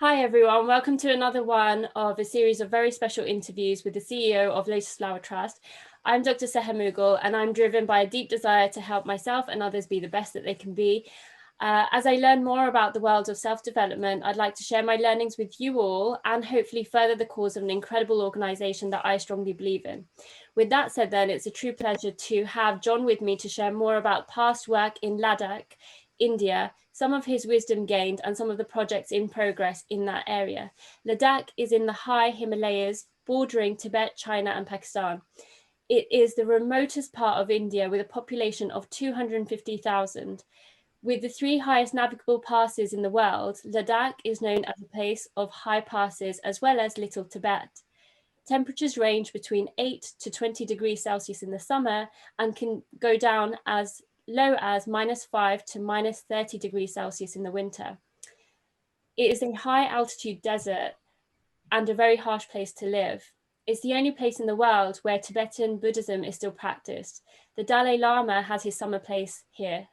Hi everyone, welcome to another one of a series of very special interviews with the CEO of Lotus Flower Trust. I'm Dr. Seher Mughal and I'm driven by a deep desire to help myself and others be the best that they can be. As I learn more about the world of self-development, I'd like to share my learnings with you all and hopefully further the cause of an incredible organisation that I strongly believe in. With that said then, it's a true pleasure to have John with me to share more about past work in Ladakh, India, some of his wisdom gained and some of the projects in progress in that area. Ladakh is in the high Himalayas, bordering Tibet, China and Pakistan. It is the remotest part of India with a population of 250,000. With the three highest navigable passes in the world, Ladakh is known as a place of high passes as well as Little Tibet. Temperatures range between 8 to 20 degrees Celsius in the summer and can go down as low as -5 to -30 degrees Celsius in the winter. It is a high altitude desert and a very harsh place to live. It's the only place in the world where Tibetan Buddhism is still practiced. The Dalai Lama has his summer palace here.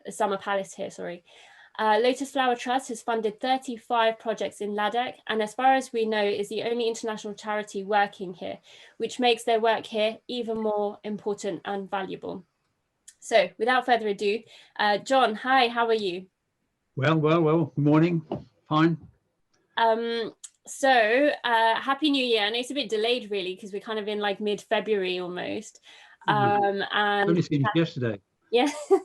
Lotus Flower Trust has funded 35 projects in Ladakh, and as far as we know, is the only international charity working here, which makes their work here even more important and valuable. So without further ado, John, hi, how are you? Well, good morning, fine. Happy New Year. I know it's a bit delayed really, because we're kind of in like mid-February almost. And only seemed yesterday. Yeah. So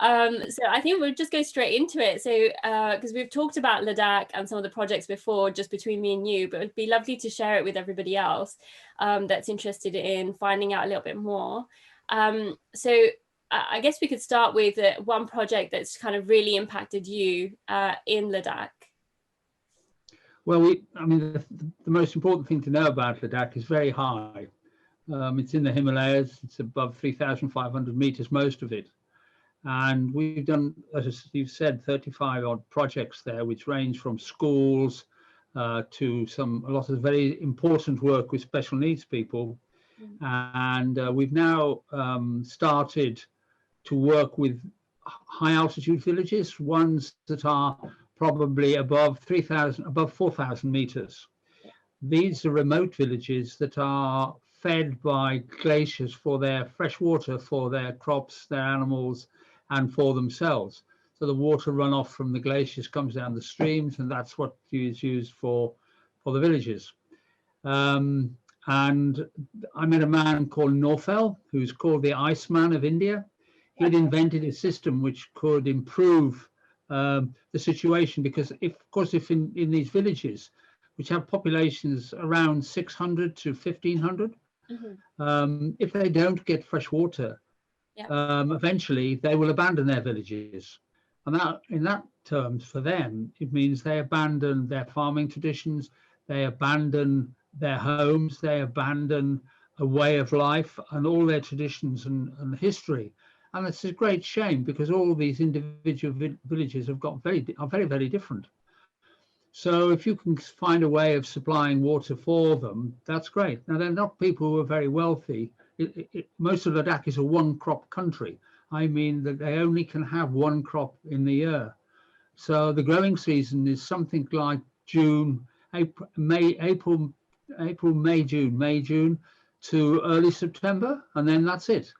I think we'll just go straight into it. So because we've talked about Ladakh and some of the projects before, just between me and you, but it'd be lovely to share it with everybody else that's interested in finding out a little bit more. So I guess we could start with one project that's kind of really impacted you in Ladakh. Well, the most important thing to know about Ladakh is very high. It's in the Himalayas. It's above 3,500 meters, most of it. And we've done, as you've said, 35 odd projects there, which range from schools to a lot of very important work with special needs people. And we've now started to work with high altitude villages, ones that are probably above 4,000 meters. These are remote villages that are fed by glaciers for their fresh water, for their crops, their animals, and for themselves. So the water runoff from the glaciers comes down the streams, and that's what is used for the villages. And I met a man called Norfel, who's called the Iceman of India. He'd invented a system which could improve the situation, because if in these villages, which have populations around 600 to 1,500, if they don't get fresh water, eventually they will abandon their villages. And that, in that terms, for them, it means they abandon their farming traditions, they abandon their homes, they abandon a way of life and all their traditions and history. And it's a great shame, because all these individual villages are very, very different. So if you can find a way of supplying water for them, that's great. Now, they're not people who are very wealthy. Most of Ladakh is a one-crop country. I mean that they only can have one crop in the year. So the growing season is something like June, May, June to early September, and then that's it.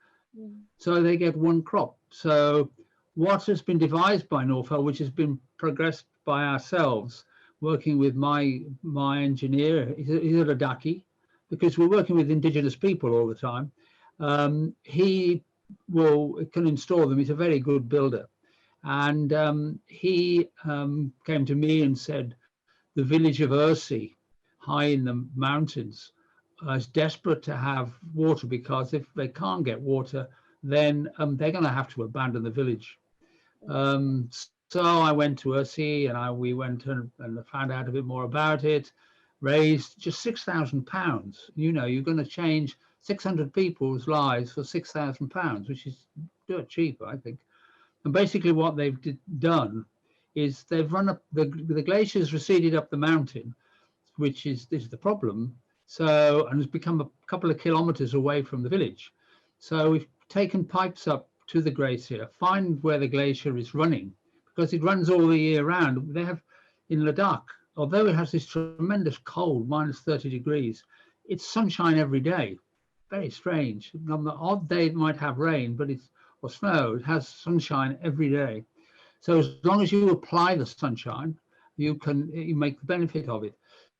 So they get one crop. So what has been devised by Norfel, which has been progressed by ourselves, working with my engineer, he's a Ladakhi, because we're working with indigenous people all the time. He can install them. He's a very good builder. And he came to me and said, the village of Ursi, high in the mountains, is desperate to have water, because if they can't get water, then they're going to have to abandon the village. So I went to Ursi, and we went and found out a bit more about it, raised just £6,000. You know, you're going to change 600 people's lives for £6,000, which is dirt cheap, I think. And basically what they've done is they've run up, the glaciers receded up the mountain, which is the problem. So, and it's become a couple of kilometers away from the village. So we've taken pipes up to the glacier, find where the glacier is running, because it runs all the year round. They have, in Ladakh, although it has this tremendous cold, minus 30 degrees, it's sunshine every day. Very strange. On the odd day it might have rain, but it's or snow. It has sunshine every day. So as long as you apply the sunshine, you make the benefit of it.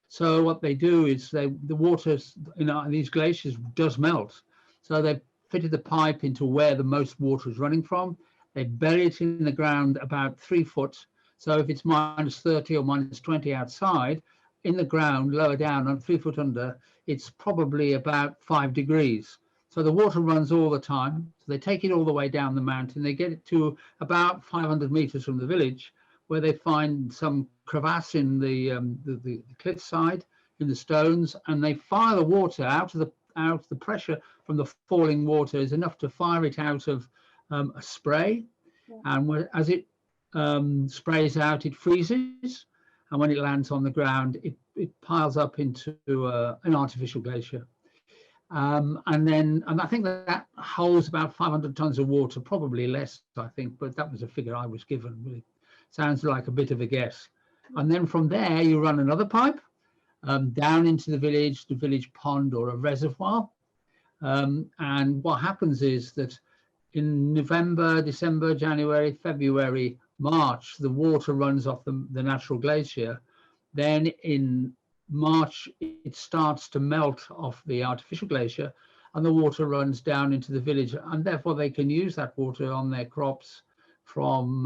So what they do is the water in these glaciers does melt. So they fitted the pipe into where the most water is running from. They bury it in the ground about 3 foot. So if it's minus 30 or minus 20 outside, in the ground, lower down and 3 foot under, it's probably about 5 degrees. So the water runs all the time. So they take it all the way down the mountain. They get it to about 500 meters from the village, where they find some crevasse in the cliff side, in the stones, and they fire the water out of the pressure from the falling water is enough to fire it out of a spray. Yeah. And as it sprays out, it freezes, and when it lands on the ground, it piles up into an artificial glacier. And I think that holds about 500 tons of water, probably less, I think, but that was a figure I was given. Really sounds like a bit of a guess. And then from there, you run another pipe down into the village pond or a reservoir. And what happens is that in November, December, January, February, March, the water runs off the natural glacier. Then in March, it starts to melt off the artificial glacier, and the water runs down into the village, and therefore they can use that water on their crops from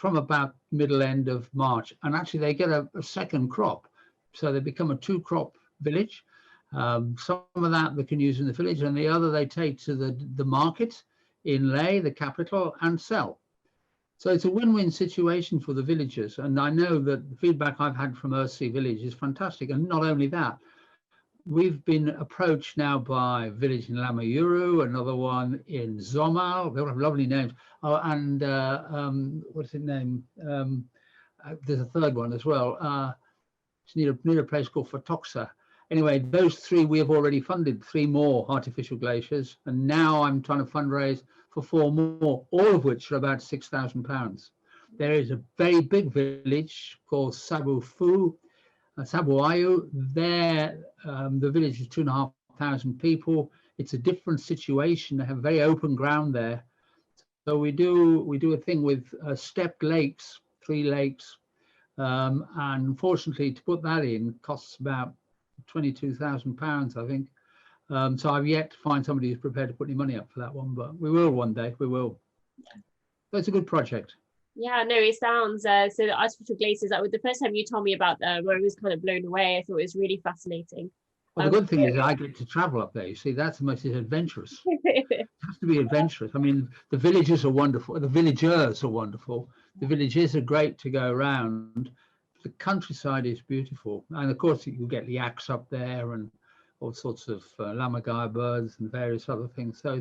about middle end of March. And actually they get a second crop, so they become a 2-crop village. Some of that they can use in the village, and the other they take to the market in Leh, the capital, and sell. So it's a win-win situation for the villagers. And I know that the feedback I've had from Earthsea Village is fantastic. And not only that, we've been approached now by a village in Lamayuru, another one in Zomal. They all have lovely names. Oh, and what's its name? There's a third one as well. It's near a place called Fatoxa. Anyway, those 3 we have already funded, 3 more artificial glaciers. And now I'm trying to fundraise for 4 more, all of which are about £6,000. There is a very big village called Sabuayu. There, the village is 2,500 people. It's a different situation. They have very open ground there. So we do a thing with stepped lakes, 3 lakes. And unfortunately, to put that in costs about £22,000, I think. So I've yet to find somebody who's prepared to put any money up for that one, but we will one day. We will. Yeah. So it's a good project. Yeah, no, it sounds so the artificial glaciers. That was the first time you told me about them, where I was kind of blown away. I thought it was really fascinating. Well, the good thing is I get to travel up there. You see, that's the most adventurous. It has to be adventurous. I mean, the villages are wonderful. The villagers are wonderful. The villages are great to go around. The countryside is beautiful, and of course you get yaks up there and all sorts of lammergeier birds and various other things. So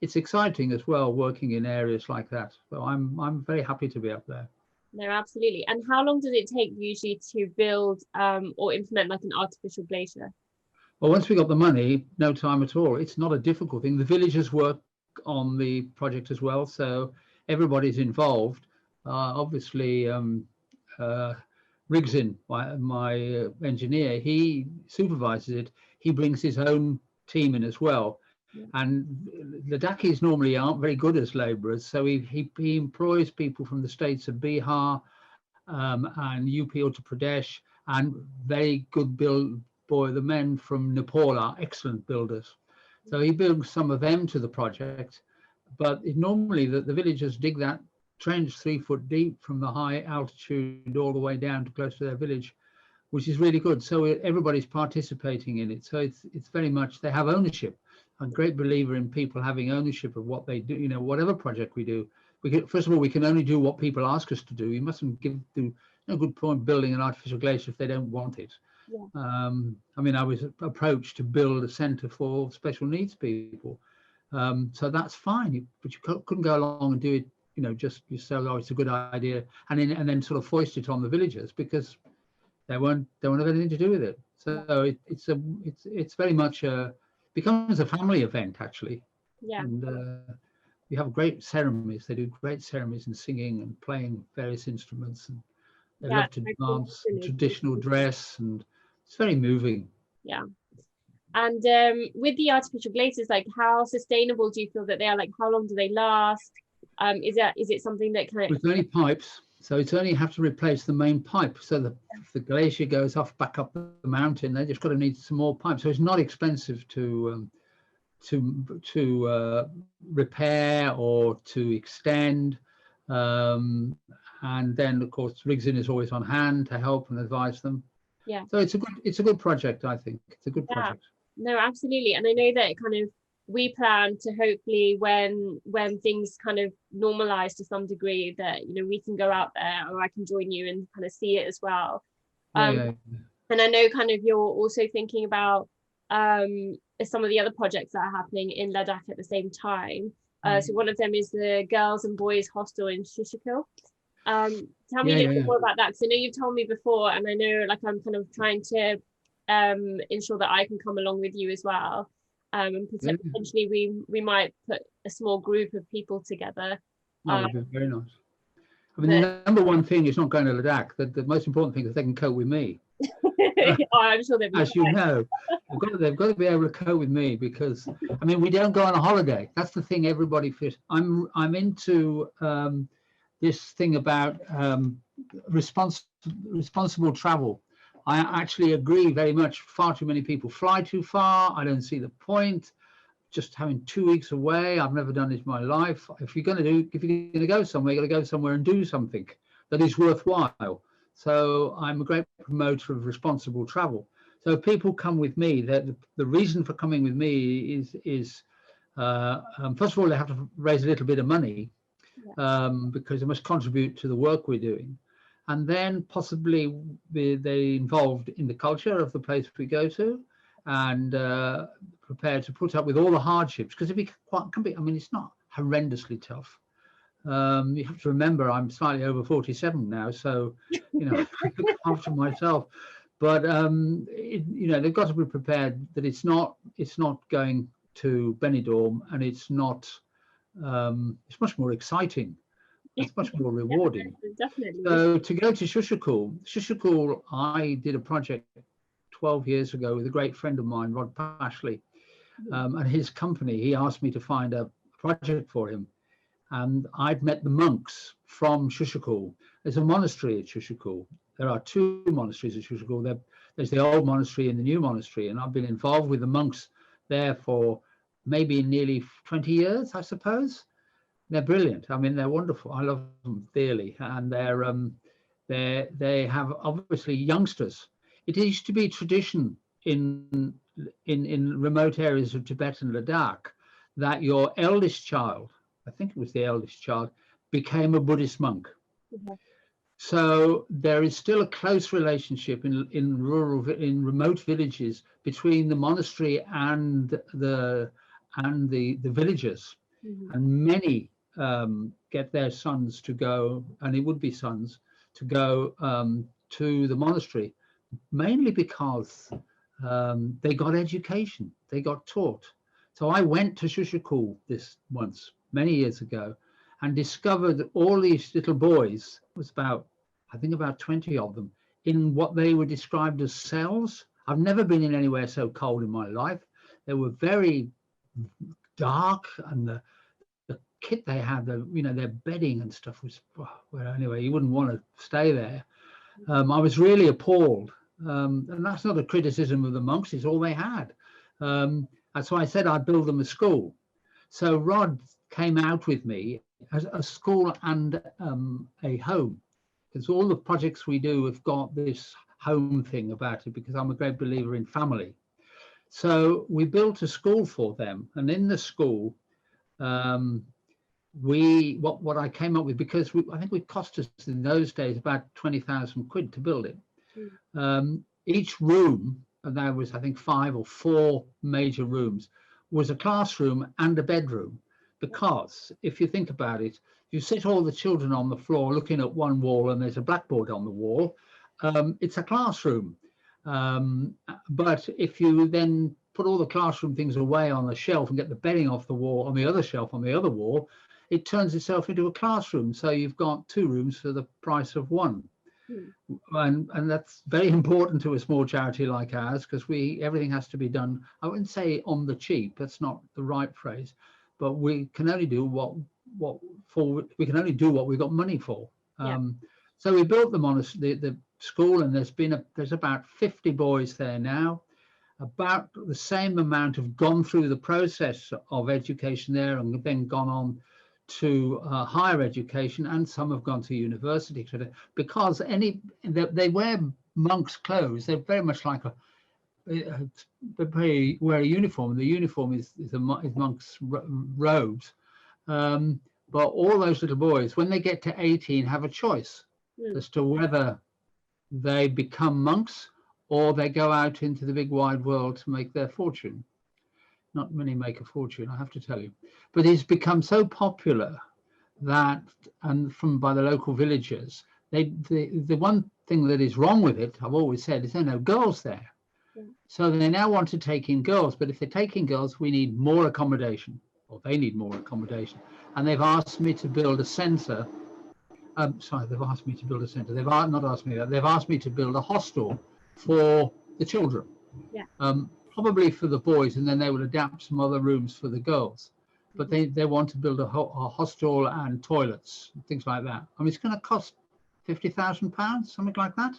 it's exciting as well, working in areas like that. So I'm very happy to be up there. No, absolutely. And how long does it take usually to build or implement like an artificial glacier? Well, once we got the money, no time at all. It's not a difficult thing. The villagers work on the project as well, so everybody's involved. Obviously, Rigzin, my engineer, he supervises it. He brings his own team in as well. Yeah. And Ladakis normally aren't very good as labourers, so he employs people from the states of Bihar and UP Uttar Pradesh, and very good the men from Nepal are excellent builders. So he builds some of them to the project, but normally the villagers dig that trench 3 foot deep from the high altitude all the way down to close to their village, which is really good. So everybody's participating in it. So it's very much, they have ownership. I'm a great believer in people having ownership of what they do. You know, whatever project we do, first of all, we can only do what people ask us to do. You mustn't do no good point building an artificial glacier if they don't want it. Yeah. I mean, I was approached to build a centre for special needs people. So that's fine, but you couldn't go along and do it, you know, just yourself. Oh, it's a good idea, and then sort of foist it on the villagers because they won't have anything to do with it. So it's very much becomes a family event actually. Yeah. And we have great ceremonies. They do great ceremonies and singing and playing various instruments, and They Yeah, love to I can dance, imagine it's traditional really- dress, and it's very moving. yeah. And with the artificial glaciers, like how sustainable do you feel that they are? Like how long do they last? Is it something that kind of With only pipes, so it's only have to replace the main pipe. So if the glacier goes off back up the mountain, they just got to need some more pipes. So it's not expensive to repair or to extend. And then of course Rigzin is always on hand to help and advise them. yeah. So it's a good project, I think. It's a good Yeah, project. no, absolutely. And I know that kind of we plan to hopefully when things kind of normalize to some degree that, you know, we can go out there or I can join you and kind of see it as well. Yeah, Um, yeah. and I know kind of you're also thinking about some of the other projects that are happening in Ladakh at the same time. So one of them is the girls and boys hostel in Shishakil. Tell me a Yeah, little bit yeah. more about that, because I know you've told me before, and I know like I'm kind of trying to ensure that I can come along with you as well. And Yeah. potentially we might put a small group of people together. That would be very nice. I mean, But the number one thing is not going to Ladakh. The most important thing is they can cope with me. oh, I'm sure they'll be As you fine. know, they've got to be able to cope with me, because I mean, we don't go on a holiday. That's the thing everybody feels. I'm into this thing about responsible travel. I actually agree very much. Far too many people fly too far. I don't see the point. Just having 2 weeks away. I've never done it in my life. If you're going to go somewhere, you're going to go somewhere and do something that is worthwhile. So I'm a great promoter of responsible travel. So if people come with me, the reason for coming with me is first of all, they have to raise a little bit of money, because they must contribute to the work we're doing. And then possibly they involved in the culture of the place we go to, and prepared to put up with all the hardships, because can be, I mean, it's not horrendously tough. You have to remember I'm slightly over 47 now, so you know I look after myself. But you know, they've got to be prepared that it's not going to Benidorm, and it's not. It's much more exciting. It's much more rewarding. Definitely. So to go to Shishakul, I did a project 12 years ago with a great friend of mine, Rod Pashley, and his company. He asked me to find a project for him, and I'd met the monks from Shishakul. There's a monastery at Shishakul. There are two monasteries at Shishakul. There's the old monastery and the new monastery, and I've been involved with the monks there for maybe nearly 20 years, I suppose. They're brilliant. I mean, they're wonderful. I love them dearly, and they have obviously youngsters. It used to be tradition in remote areas of Tibet and Ladakh that your eldest child, I think it was the eldest child, became a Buddhist monk. So there is still a close relationship in remote villages between the monastery and the villagers, and many get their sons to go, and it would be sons to go to the monastery, mainly because they got education, they got taught. So I went to Shishakul once many years ago, and discovered all these little boys. It was I think about 20 of them, in what they were described as cells. I've never been in anywhere so cold in my life. They were very dark, and the kit they had, their bedding and stuff was, well, anyway, you wouldn't want to stay there. I was really appalled, and that's not a criticism of the monks. It's all they had. That's why I said I'd build them a school. So Rod came out with me as a school and a home, because all the projects we do have got this home thing about it, because I'm a great believer in family. So we built a school for them, and in the school, what I came up with, because I think it cost us in those days about 20,000 quid to build it. Each room, and there was I think 5 or 4 major rooms, was a classroom and a bedroom. Because if you think about it, you sit all the children on the floor looking at one wall, and there's a blackboard on the wall. It's a classroom. But if you then put all the classroom things away on the shelf and get the bedding off the wall on the other shelf on the other wall, it turns itself into a classroom. So you've got 2 rooms for the price of 1. And that's very important to a small charity like ours, because everything has to be done, I wouldn't say on the cheap, that's not the right phrase, but we can only do we can only do what we've got money for. So we built them on the school, and there's about 50 boys there now. About the same amount have gone through the process of education there and then gone on to higher education, and some have gone to university, because they wear monks' clothes. They're very much like they wear a uniform. The uniform is monks' robes. But all those little boys, when they get to 18, have a choice as to whether they become monks or they go out into the big wide world to make their fortune. Not many make a fortune, I have to tell you, but it's become so popular that, and by the local villagers, the one thing that is wrong with it, I've always said, is there are no girls there. So they now want to take in girls, but if they take in girls, we need more accommodation, or they need more accommodation. And they've asked me to build a centre. They've asked me to build a centre. They've not asked me that. They've asked me to build a hostel for the children. Probably for the boys, and then they will adapt some other rooms for the girls. But they want to build a hostel and toilets, things like that. I mean, it's going to cost £50,000, something like that.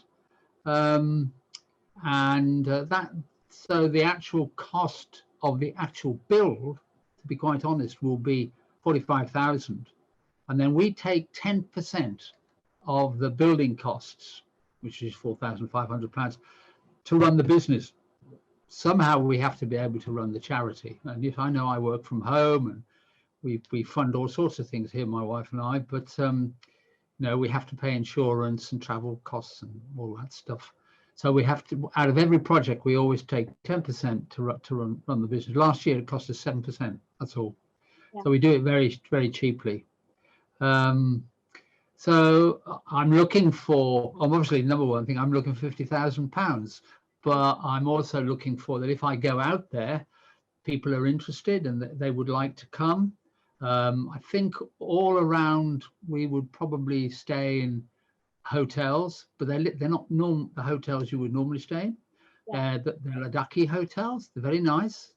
So the actual cost of the actual build, to be quite honest, will be 45,000, and then we take 10% of the building costs, which is £4,500, to run the business. Somehow we have to be able to run the charity. And if I know I work from home, and we fund all sorts of things here, my wife and I, but we have to pay insurance and travel costs and all that stuff. So we have to, out of every project, we always take 10% to run the business. Last year it cost us 7%. That's all. So we do it very, very cheaply. So I'm looking for, obviously, number one thing, I'm looking for £50,000. But I'm also looking for that if I go out there, people are interested and they would like to come. I think all around we would probably stay in hotels, but they're not the hotels you would normally stay in. They're Ladakhi hotels. They're very nice,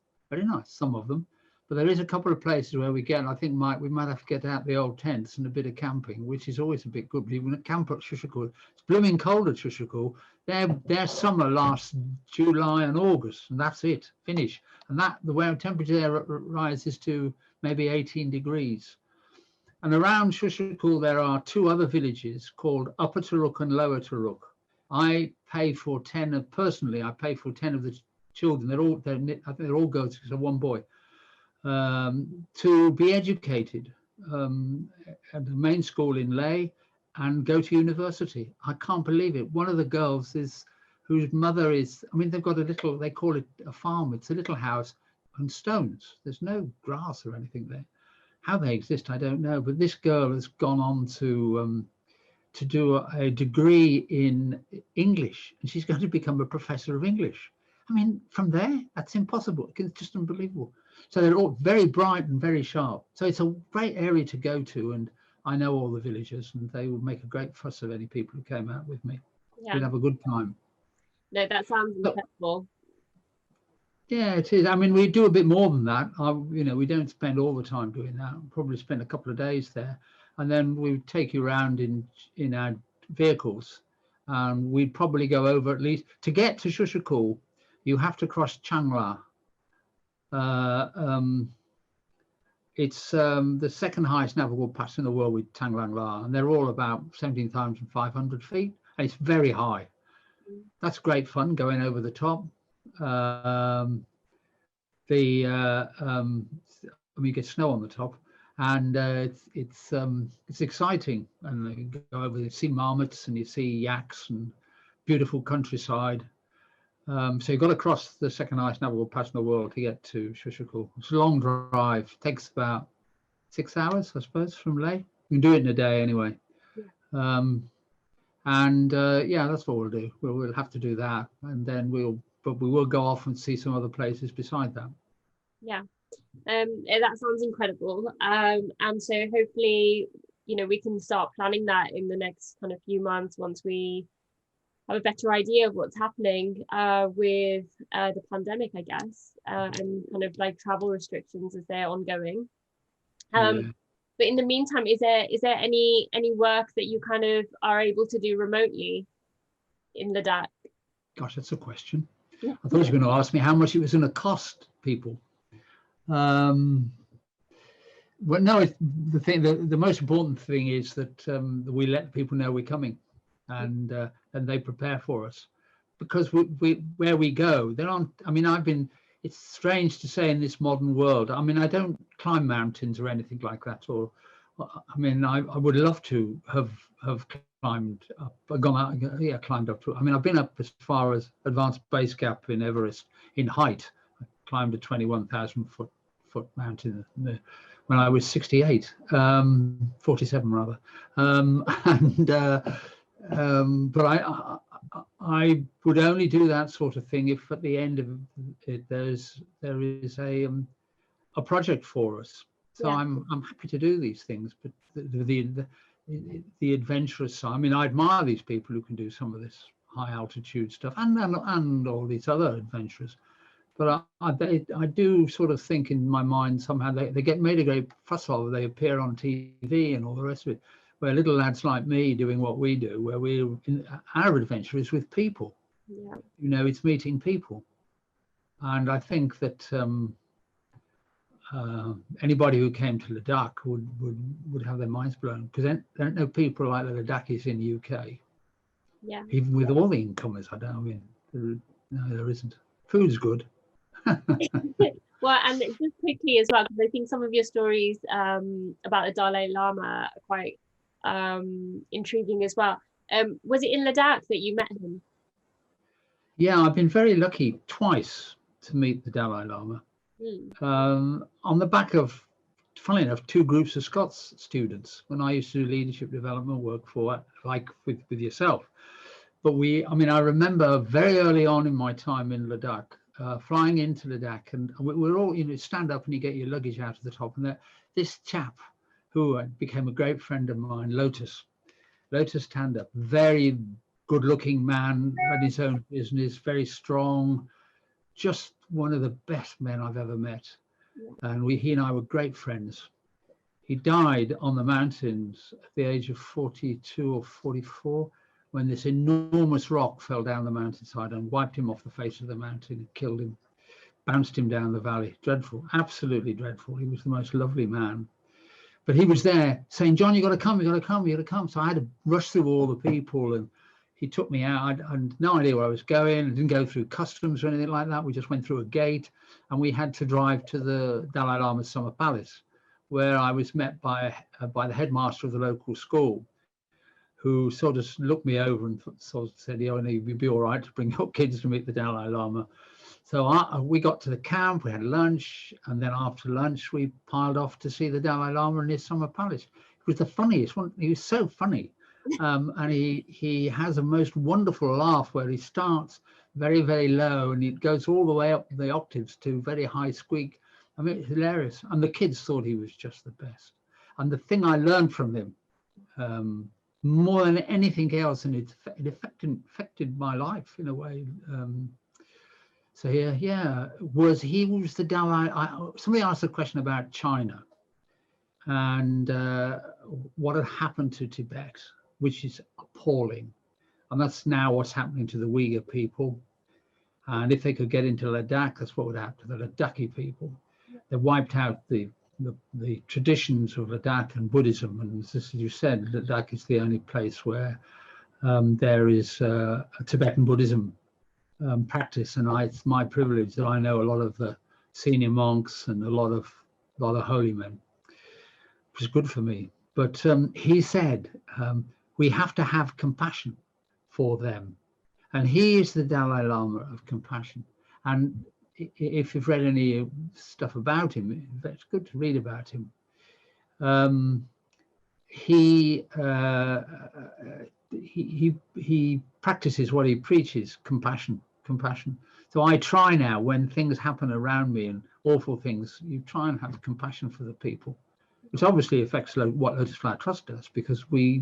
some of them. But there is a couple of places where I think we might have to get out the old tents and a bit of camping, which is always a bit good. But even at camp at Shushakul, it's blooming cold at Shushakul. Their summer lasts July and August, and that's it, finish. And the temperature there rises to maybe 18 degrees. And around Shushakul, there are two other villages called Upper Turuk and Lower Turuk. I pay for 10 of the children. I think they're all girls, except one boy. To be educated at the main school in Leh and go to university. I can't believe it. One of the girls whose mother is, they've got they call it a farm. It's a little house on stones. There's no grass or anything there. How they exist, I don't know. But this girl has gone on to do a degree in English, and she's going to become a professor of English. From there, that's impossible. It's just unbelievable. So they're all very bright and very sharp. So it's a great area to go to. And I know all the villagers, and they would make a great fuss of any people who came out with me. We'd have a good time. No, that sounds incredible. Yeah, it is. We do a bit more than that. We don't spend all the time doing that. We'll probably spend a couple of days there. And then we would take you around in our vehicles. We'd probably go over, at least, to get to Shushakul, you have to cross Changla. It's the second highest navigable pass in the world with Tanglang La, and they're all about 17,500 feet. And it's very high. That's great fun going over the top. You get snow on the top, and it's exciting. And you go over, you see marmots and you see yaks and beautiful countryside. So you've got to cross the second highest navigable pass in the world to get to Shushakul. It's a long drive. It takes about 6 hours, I suppose, from Leh. You can do it in a day anyway. That's what we'll do. We'll have to do that, and then we will go off and see some other places beside that. That sounds incredible. And so hopefully, you know, we can start planning that in the next kind of few months once we have a better idea of what's happening with the pandemic, I guess, and kind of like travel restrictions as they're ongoing. Yeah. But in the meantime, is there any work that you kind of are able to do remotely in Ladakh? Gosh, that's a question. I thought you were going to ask me how much it was going to cost people. Well, no, the most important thing is that we let people know we're coming, and they prepare for us, because we where we go, there aren't. I mean, it's strange to say in this modern world. I mean, I don't climb mountains or anything like that, or I mean, I would love to have climbed up, gone out, yeah, climbed up to. I mean, I've been up as far as Advanced Base Camp in Everest in height. I climbed a 21,000 foot mountain when I was 68, 47 rather, but I would only do that sort of thing if at the end of it there is a project for us. So yeah. I'm happy to do these things, but the adventurous side. I mean, I admire these people who can do some of this high altitude stuff and all these other adventures. But I do sort of think in my mind somehow they get made a great fuss of. They appear on TV and all the rest of it, where little lads like me doing what we do, where our adventure is with people. Yeah. You know, it's meeting people. And I think that anybody who came to Ladakh would have their minds blown, because there aren't no people like the Ladakhis in the UK. Yeah. Even with all the incomers, there isn't. Food's good. Well, and just quickly as well, because I think some of your stories about the Dalai Lama are quite intriguing as well. Was it in Ladakh that you met him? Yeah, I've been very lucky twice to meet the Dalai Lama. On the back of, funnily enough, two groups of Scots students when I used to do leadership development work for, like with yourself. But I remember very early on in my time in Ladakh, flying into Ladakh, and we're all, you know, stand up and you get your luggage out of the top, and this chap who became a great friend of mine, Lotus stand-up, very good-looking man, ran his own business, very strong, just one of the best men I've ever met. And he and I were great friends. He died on the mountains at the age of 42 or 44, when this enormous rock fell down the mountainside and wiped him off the face of the mountain and killed him, bounced him down the valley. Dreadful, absolutely dreadful. He was the most lovely man. But he was there saying, John, you got to come, you got to come, you got to come. So I had to rush through all the people, and he took me out. I had no idea where I was going. I didn't go through customs or anything like that. We just went through a gate, and we had to drive to the Dalai Lama's summer palace, where I was met by the headmaster of the local school, who sort of looked me over and sort of said, "Oh, you'd be all right to bring your kids to meet the Dalai Lama." So we got to the camp, we had lunch, and then after lunch, we piled off to see the Dalai Lama in his summer palace. It was the funniest one. He was so funny. And he has a most wonderful laugh where he starts very, very low and it goes all the way up the octaves to very high squeak. I mean, it's hilarious. And the kids thought he was just the best. And the thing I learned from him, more than anything else, and it affected my life in a way. So he was the Dalai. Somebody asked a question about China and what had happened to Tibet, which is appalling, and that's now what's happening to the Uyghur people. And if they could get into Ladakh, that's what would happen to the Ladakhi people. They wiped out the traditions of Ladakh and Buddhism, and as you said, Ladakh is the only place where there is a Tibetan Buddhism practice, and it's my privilege that I know a lot of the senior monks and a lot of holy men, which is good for me. But he said we have to have compassion for them, and he is the Dalai Lama of compassion. And if you've read any stuff about him, it's good to read about him. He practices what he preaches, compassion. So I try now, when things happen around me and awful things, you try and have compassion for the people which obviously affects what Lotus Flower Trust does, because we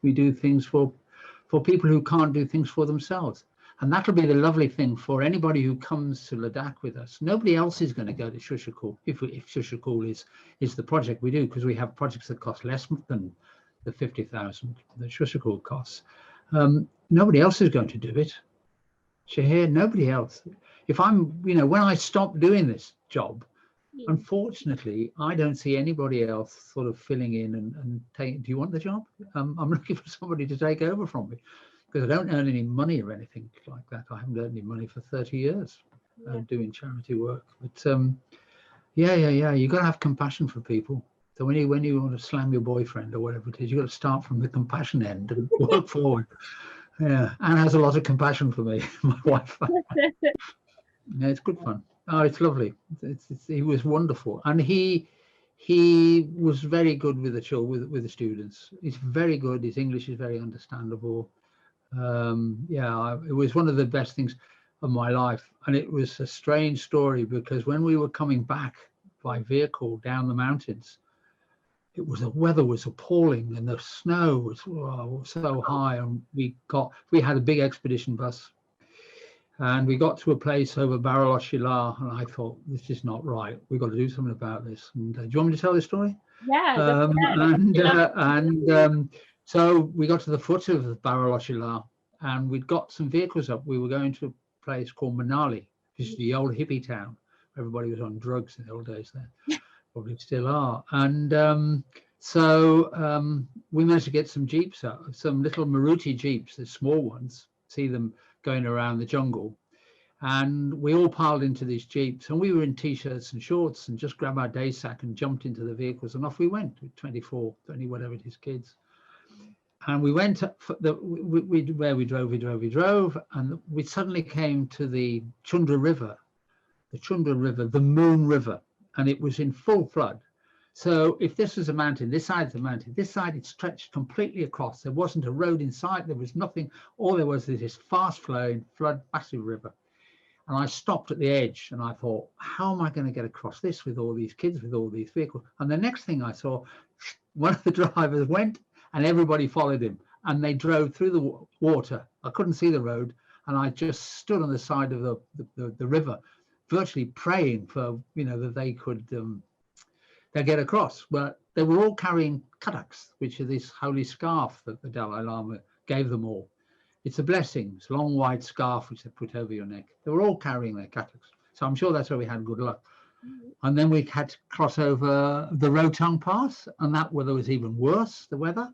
do things for people who can't do things for themselves. And that'll be the lovely thing for anybody who comes to Ladakh with us. Nobody else is going to go to Shusharkul if Shusharkul is the project we do, because we have projects that cost less than the 50,000 that Shusharkul costs. Nobody else is going to do it. Seher, nobody else. If I'm, when I stop doing this job, unfortunately, I don't see anybody else sort of filling in and take. Do you want the job? I'm looking for somebody to take over from me, because I don't earn any money or anything like that. I haven't earned any money for 30 years doing charity work. But yeah, you've got to have compassion for people. So when you want to slam your boyfriend or whatever it is, you've got to start from the compassion end and work forward. Yeah, Anne has a lot of compassion for me, my wife. Yeah, it's good fun. Oh, it's lovely. He was wonderful, and he was very good with the children, with the students. He's very good. His English is very understandable. Yeah, it was one of the best things of my life, and it was a strange story, because when we were coming back by vehicle down the mountains, the weather was appalling, and the snow was so high, and we had a big expedition bus, and we got to a place over Baraloshila, and I thought, this is not right. We've got to do something about this. And do you want me to tell this story? Yeah. So we got to the foot of Baraloshila, and we'd got some vehicles up. We were going to a place called Manali, which is the old hippie town. Everybody was on drugs in the old days there. Probably still are. And so we managed to get some jeeps up, some little Maruti jeeps, the small ones, see them going around the jungle. And we all piled into these jeeps, and we were in t-shirts and shorts, and just grabbed our day sack and jumped into the vehicles, and off we went with 24, 20, whatever it is, kids. And we went where we drove, and we suddenly came to the Chunda River, the Moon River, and it was in full flood. So if this was a mountain, this side of the mountain, this side it stretched completely across. There wasn't a road in sight. There was nothing. All there was is this fast-flowing flood, massive river. And I stopped at the edge, and I thought, how am I going to get across this with all these kids, with all these vehicles? And the next thing I saw, one of the drivers went, and everybody followed him, and they drove through the water. I couldn't see the road, and I just stood on the side of the river, virtually praying for, that they could they'd get across. But they were all carrying kataks, which are this holy scarf that the Dalai Lama gave them all. It's a blessing. It's a long white scarf which they put over your neck. They were all carrying their kataks. So I'm sure that's where we had good luck. And then we had to cross over the Rotang Pass, and that weather was even worse, the weather.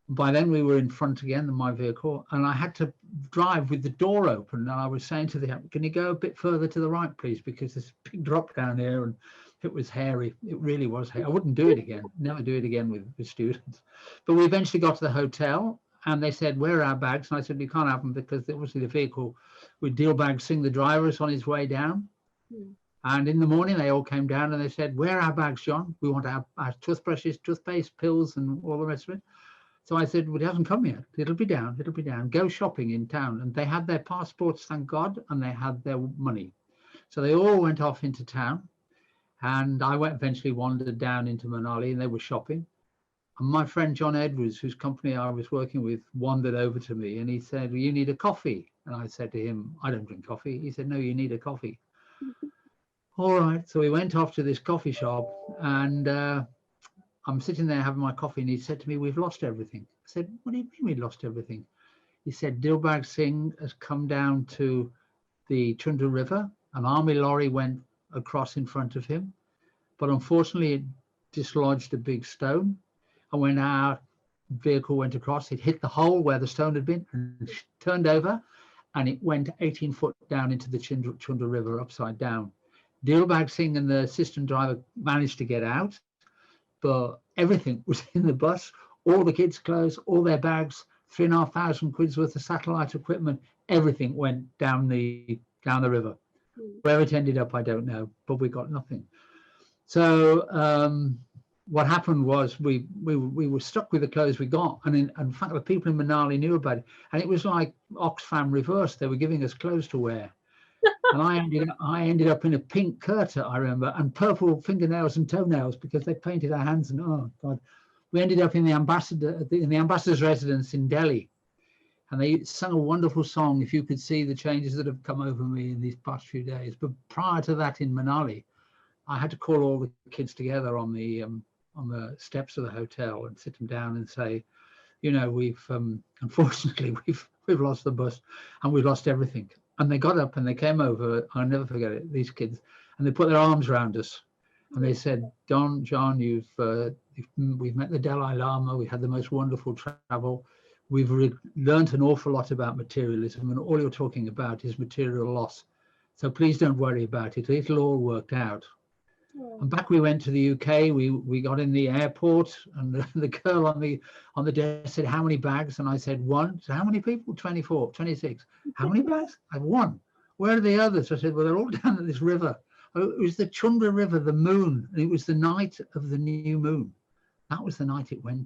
By then we were in front again in my vehicle, and I had to drive with the door open. And I was saying to the, can you go a bit further to the right, please? Because there's a big drop down here, and it was hairy. It really was hairy. I wouldn't do it again. Never do it again with students. But we eventually got to the hotel, and they said, where are our bags? And I said, we can't have them, because obviously the vehicle with Dilbag Singh, the driver, is on his way down. And in the morning, they all came down, and they said, where are our bags, John? We want our toothbrushes, toothpaste, pills, and all the rest of it. So I said, well, it hasn't come yet. It'll be down. It'll be down. Go shopping in town. And they had their passports, thank God, and they had their money. So they all went off into town. And I eventually wandered down into Manali, and they were shopping. And my friend John Edwards, whose company I was working with, wandered over to me, and he said, well, you need a coffee. And I said to him, I don't drink coffee. He said, no, you need a coffee. All right. So we went off to this coffee shop, and I'm sitting there having my coffee, and he said to me, we've lost everything. I said, what do you mean we lost everything? He said, Dilbag Singh has come down to the Chunda River. An army lorry went across in front of him, but unfortunately it dislodged a big stone. And when our vehicle went across, it hit the hole where the stone had been and turned over, and it went 18 foot down into the Chunda River upside down. Dilbag Singh and the assistant driver managed to get out, but everything was in the bus, all the kids' clothes, all their bags, 3,500 quid's worth of satellite equipment, everything went down the river. Where it ended up, I don't know, but we got nothing. So what happened was we were stuck with the clothes we got, and in fact the people in Manali knew about it, and it was like Oxfam reversed. They were giving us clothes to wear, And I ended up in a pink kurta, I remember, and purple fingernails and toenails because they painted our hands. And oh God, we ended up in the ambassador's residence in Delhi, and they sung a wonderful song. If you could see the changes that have come over me in these past few days. But prior to that, in Manali, I had to call all the kids together on the steps of the hotel and sit them down and say, you know, we've unfortunately we've lost the bus and we've lost everything. And they got up and they came over. I'll never forget it. These kids, and they put their arms around us, and they said, John, we've met the Dalai Lama. We had the most wonderful travel. We've learned an awful lot about materialism, and all you're talking about is material loss. So please don't worry about it. It'll all work out. And back we went to the UK. We got in the airport, and the girl on the desk said, how many bags? And I said, 1. So how many people? 24, 26. How many bags? I have 1. Where are the others? I said, well, they're all down at this river. Oh, it was the Chundra River, the moon. It was the night of the new moon. That was the night it went.